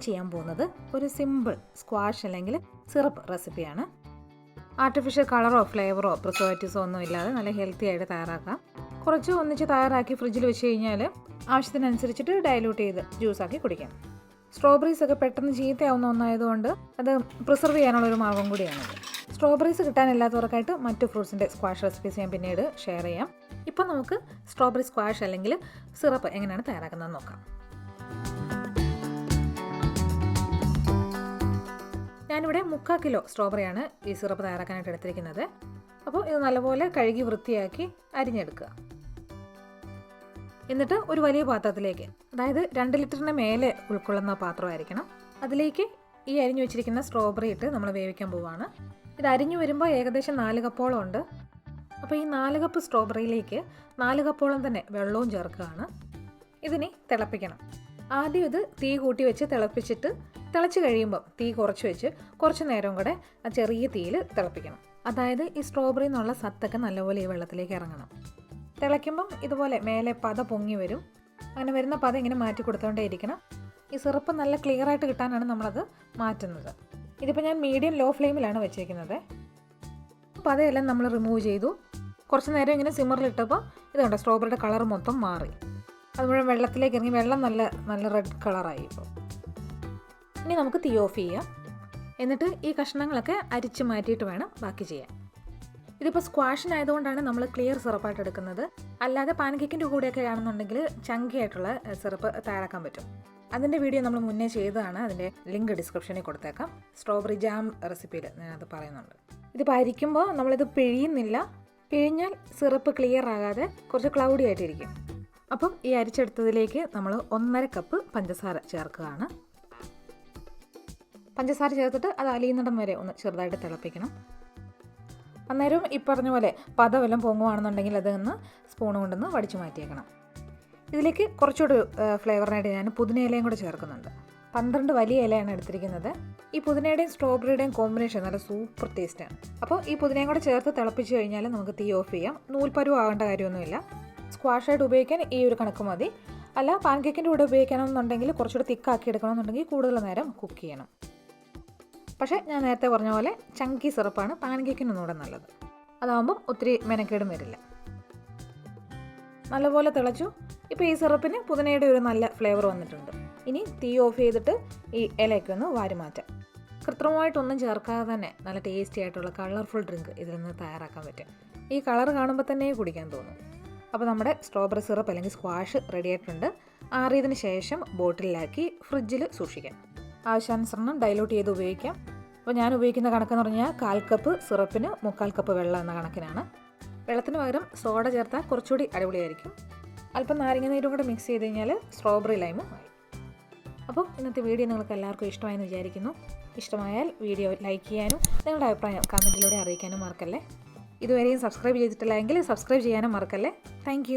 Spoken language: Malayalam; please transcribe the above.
ചെയ്യാൻ പോകുന്നത് ഒരു സിമ്പിൾ സ്ക്വാഷ് അല്ലെങ്കിൽ സിറപ്പ് റെസിപ്പിയാണ്. ആർട്ടിഫിഷ്യൽ കളറോ ഫ്ലേവറോ പ്രിസർവേറ്റീവ്സോ ഒന്നും ഇല്ലാതെ നല്ല ഹെൽത്തി ആയിട്ട് തയ്യാറാക്കാം. കുറച്ച് ഒന്നിച്ച് തയ്യാറാക്കി ഫ്രിഡ്ജിൽ വെച്ച് കഴിഞ്ഞാൽ ആവശ്യത്തിനനുസരിച്ചിട്ട് ഡൈലൂട്ട് ചെയ്ത് ജ്യൂസാക്കി കുടിക്കാം. സ്ട്രോബെറീസ് ഒക്കെ പെട്ടെന്ന് ചീത്തയാവുന്ന ഒന്നായതുകൊണ്ട് അത് പ്രിസർവ് ചെയ്യാനുള്ളൊരു മാർഗം കൂടിയാണത്. സ്ട്രോബെറീസ് കിട്ടാനില്ലാത്തവർക്കായിട്ട് മറ്റു ഫ്രൂട്ട്സിൻ്റെ സ്ക്വാഷ് റെസിപ്പീസ് ഞാൻ പിന്നീട് ഷെയർ ചെയ്യാം. ഇപ്പം നമുക്ക് സ്ട്രോബെറി സ്ക്വാഷ് അല്ലെങ്കിൽ സിറപ്പ് എങ്ങനെയാണ് തയ്യാറാക്കുന്നതെന്ന് നോക്കാം. ഞാനിവിടെ 3/4 കിലോ സ്ട്രോബെറിയാണ് ഈ സിറപ്പ് തയ്യാറാക്കാനായിട്ട് എടുത്തിരിക്കുന്നത്. അപ്പോൾ ഇത് നല്ലപോലെ കഴുകി വൃത്തിയാക്കി അരിഞ്ഞെടുക്കുക. എന്നിട്ട് ഒരു വലിയ പാത്രത്തിലേക്ക്, അതായത് 2 ലിറ്ററിന് മേലെ ഉൾക്കൊള്ളുന്ന പാത്രമായിരിക്കണം, അതിലേക്ക് ഈ അരിഞ്ഞു വെച്ചിരിക്കുന്ന സ്ട്രോബെറി ഇട്ട് നമ്മൾ വേവിക്കാൻ പോവുകയാണ്. ഇത് അരിഞ്ഞു വരുമ്പോൾ ഏകദേശം 4 കപ്പോളം ഉണ്ട്. അപ്പോൾ ഈ 4 കപ്പ് സ്ട്രോബെറിയിലേക്ക് 4 കപ്പോളം തന്നെ വെള്ളവും ചേർക്കുകയാണ്. ഇതിനി തിളപ്പിക്കണം. ആദ്യം ഇത് തീ കൂട്ടി വെച്ച് തിളപ്പിച്ചിട്ട് തിളച്ച് കഴിയുമ്പോൾ തീ കുറച്ച് വെച്ച് കുറച്ച് നേരം കൂടെ ആ ചെറിയ തീയിൽ തിളപ്പിക്കണം. അതായത് ഈ സ്ട്രോബെറി എന്നുള്ള സത്തൊക്കെ നല്ലപോലെ ഈ വെള്ളത്തിലേക്ക് ഇറങ്ങണം. തിളയ്ക്കുമ്പം ഇതുപോലെ മേലെ പത പൊങ്ങി വരും. അങ്ങനെ വരുന്ന പത ഇങ്ങനെ മാറ്റി കൊടുത്തുകൊണ്ടേ ഇരിക്കണം. ഈ സിറപ്പ് നല്ല ക്ലിയർ ആയിട്ട് കിട്ടാനാണ് നമ്മളത് മാറ്റുന്നത്. ഇതിപ്പോൾ ഞാൻ മീഡിയം ലോ ഫ്ലെയിമിലാണ് വെച്ചേക്കുന്നത്. പതയെല്ലാം നമ്മൾ റിമൂവ് ചെയ്തു. കുറച്ച് നേരം ഇങ്ങനെ സിമ്മറിലിട്ടപ്പോൾ ഇതുകൊണ്ട് സ്ട്രോബെറിയുടെ കളർ മൊത്തം മാറി. അത് മുഴുവൻ വെള്ളത്തിലേക്ക് ഇറങ്ങി വെള്ളം നല്ല റെഡ് കളറായി. ഇപ്പോൾ ഇനി നമുക്ക് തീ ഓഫ് ചെയ്യാം. എന്നിട്ട് ഈ കഷ്ണങ്ങളൊക്കെ അരിച്ച് മാറ്റിയിട്ട് വേണം ബാക്കി ചെയ്യാൻ. ഇതിപ്പോൾ സ്ക്വാഷിനായതുകൊണ്ടാണ് നമ്മൾ ക്ലിയർ സിറപ്പായിട്ട് എടുക്കുന്നത്. അല്ലാതെ പാൻകേക്കിൻ്റെ കൂടെയൊക്കെ ആണെന്നുണ്ടെങ്കിൽ ചങ്കി ആയിട്ടുള്ള സിറപ്പ് തയ്യാറാക്കാൻ പറ്റും. അതിൻ്റെ വീഡിയോ നമ്മൾ മുന്നേ ചെയ്തതാണ്. അതിൻ്റെ ലിങ്ക് ഡിസ്ക്രിപ്ഷനിൽ കൊടുത്തേക്കാം. സ്ട്രോബെറി ജാം റെസിപ്പിയിൽ ഞാനത് പറയുന്നുണ്ട്. ഇതിപ്പോൾ അരിക്കുമ്പോൾ നമ്മളിത് പിഴിയുന്നില്ല. പിഴിഞ്ഞാൽ സിറപ്പ് ക്ലിയർ ആകാതെ കുറച്ച് ക്ലൗഡി ആയിട്ടിരിക്കും. അപ്പം ഈ അരിച്ചെടുത്തതിലേക്ക് നമ്മൾ 1.5 കപ്പ് പഞ്ചസാര ചേർക്കുകയാണ്. പഞ്ചസാര ചേർത്തിട്ട് അത് അലിയുന്നിടം വരെ ഒന്ന് ചെറുതായിട്ട് തിളപ്പിക്കണം. അന്നേരം ഈ പറഞ്ഞ പോലെ പത വല്ലതും പൊങ്ങുവാണെന്നുണ്ടെങ്കിൽ അത് ഒന്ന് സ്പൂൺ കൊണ്ടൊന്ന് വടിച്ചു മാറ്റിയേക്കണം. ഇതിലേക്ക് കുറച്ചുകൂടി ഫ്ലേവറിനായിട്ട് ഞാൻ പുതിനയിലയും കൂടെ ചേർക്കുന്നുണ്ട്. 12 വലിയ ഇലയാണ് എടുത്തിരിക്കുന്നത്. ഈ പുതിനയുടെയും സ്ട്രോബെറിയുടെയും കോമ്പിനേഷൻ നല്ല സൂപ്പർ ടേസ്റ്റാണ്. അപ്പോൾ ഈ പുതിനയും കൂടെ ചേർത്ത് തിളപ്പിച്ച് കഴിഞ്ഞാൽ നമുക്ക് തീ ഓഫ് ചെയ്യാം. നൂൽപ്പരുവ് ആകേണ്ട കാര്യമൊന്നുമില്ല. സ്ക്വാഷായിട്ട് ഉപയോഗിക്കാൻ ഈ ഒരു കണക്ക് മതി. അല്ല പാൻകേക്കിൻ്റെ കൂടെ ഉപയോഗിക്കണമെന്നുണ്ടെങ്കിൽ കുറച്ചുകൂടി തിക്കാക്കി എടുക്കണമെന്നുണ്ടെങ്കിൽ കൂടുതൽ നേരം കുക്ക് ചെയ്യണം. പക്ഷേ ഞാൻ നേരത്തെ പറഞ്ഞ പോലെ ചങ്കി സിറപ്പാണ് പാൻകേക്കിനൊന്നുകൂടെ നല്ലത്. അതാകുമ്പം ഒത്തിരി മെനക്കേടും വരില്ല. നല്ലപോലെ തിളച്ചു. ഇപ്പോൾ ഈ സിറപ്പിന് പുതിനയുടെ ഒരു നല്ല ഫ്ലേവർ വന്നിട്ടുണ്ട്. ഇനി തീ ഓഫ് ചെയ്തിട്ട് ഈ ഇലയൊക്കെ ഒന്ന് വാരി മാറ്റാം. കൃത്രിമമായിട്ടൊന്നും ചേർക്കാതെ തന്നെ നല്ല ടേസ്റ്റി ആയിട്ടുള്ള കളർഫുൾ ഡ്രിങ്ക് ഇതിൽ നിന്ന് തയ്യാറാക്കാൻ പറ്റും. ഈ കളർ കാണുമ്പോൾ തന്നെ കുടിക്കാൻ തോന്നും. അപ്പോൾ നമ്മുടെ സ്ട്രോബെറി സിറപ്പ് അല്ലെങ്കിൽ സ്ക്വാഷ് റെഡി ആയിട്ടുണ്ട്. ആറിയതിന് ശേഷം ബോട്ടിലാക്കി ഫ്രിഡ്ജിൽ സൂക്ഷിക്കാം. ആവശ്യാനുസരണം ഡൈലൂട്ട് ചെയ്ത് ഉപയോഗിക്കാം. അപ്പോൾ ഞാൻ ഉപയോഗിക്കുന്ന കണക്കെന്ന് പറഞ്ഞാൽ 1/4 കപ്പ് സിറപ്പിന് 3/4 കപ്പ് വെള്ളം എന്ന കണക്കിനാണ്. വെള്ളത്തിന് പകരം സോഡ ചേർത്താൽ കുറച്ചുകൂടി അടിപൊളിയായിരിക്കും. അല്പം നാരങ്ങ നീരും കൂടെ മിക്സ് ചെയ്ത് കഴിഞ്ഞാൽ സ്ട്രോബെറി ലൈമും ആയി. അപ്പോൾ ഇന്നത്തെ വീഡിയോ നിങ്ങൾക്ക് എല്ലാവർക്കും ഇഷ്ടമായെന്ന് വിചാരിക്കുന്നു. ഇഷ്ടമായാൽ വീഡിയോ ലൈക്ക് ചെയ്യാനും നിങ്ങളുടെ അഭിപ്രായം കമൻറ്റിലൂടെ അറിയിക്കാനും മറക്കല്ലേ. ഇതുവരെയും സബ്സ്ക്രൈബ് ചെയ്തിട്ടില്ല എങ്കിൽ സബ്സ്ക്രൈബ് ചെയ്യാനും മറക്കല്ലേ. താങ്ക്